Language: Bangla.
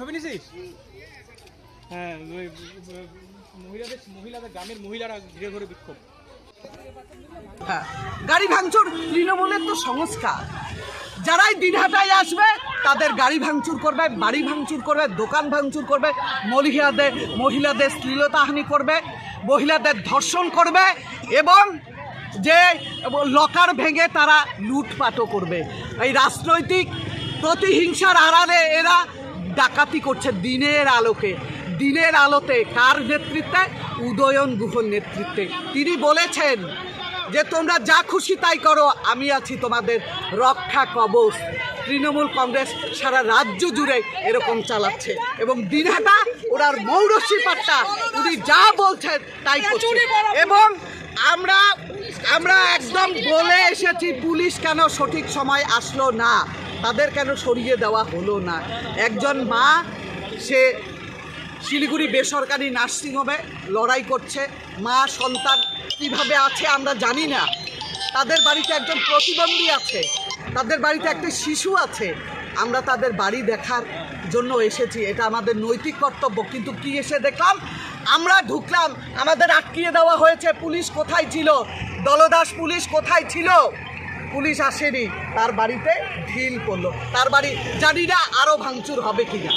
ছবি নিছিস? হ্যাঁ, মহিলাদের গ্রামের মহিলারা ঘিরে ধরে বিক্ষোভ। হ্যাঁ, গাড়ি ভাঙচুর তৃণমূলের তো সংস্কার। যারাই দিনহাটায় আসবে তাদের গাড়ি ভাঙচুর করবে, বাড়ি ভাঙচুর করবে, দোকান ভাঙচুর করবে, মহিলাদের শ্লীলতাহানি করবে, মহিলাদের ধর্ষণ করবে এবং যে লকার ভেঙে তারা লুটপাটও করবে। এই রাজনৈতিক প্রতিহিংসার আড়ালে এরা ডাকাতি করছে দিনের আলোকে। দিনের আলোতে কার নেতৃত্বে? উদয়ন গুহর নেতৃত্বে। তিনি বলেছেন যে তোমরা যা খুশি তাই করো, আমি আছি তোমাদের রক্ষা কবচ। তৃণমূল কংগ্রেস সারা রাজ্য জুড়ে এরকম চালাচ্ছে এবং দিনহাটা ওনার মৌরসি পাট্টা উনি যা বলছেন তাই করছে। এবং আমরা একদম বলে এসেছি, পুলিশ কেন সঠিক সময় আসলো না, তাদের কেন সরিয়ে দেওয়া হলো না। একজন মা, সে শিলিগুড়ি বেসরকারি নার্সিংহোমে লড়াই করছে, মা সন্তান কীভাবে আছে আমরা জানি না। তাদের বাড়িতে একজন প্রতিবন্ধী আছে, তাদের বাড়িতে একটা শিশু আছে। আমরা তাদের বাড়ি দেখার জন্য এসেছি, এটা আমাদের নৈতিক কর্তব্য। কিন্তু কি এসে দেখলাম, আমরা ঢুকলাম, আমাদের আটকিয়ে দেওয়া হয়েছে। পুলিশ কোথায় ছিল? দলদাস পুলিশ কোথায় ছিল? পুলিশ আসেনি, তার বাড়িতে ঢিল পড়লো। তার বাড়ি জানি না আরও ভাঙচুর হবে কিনা।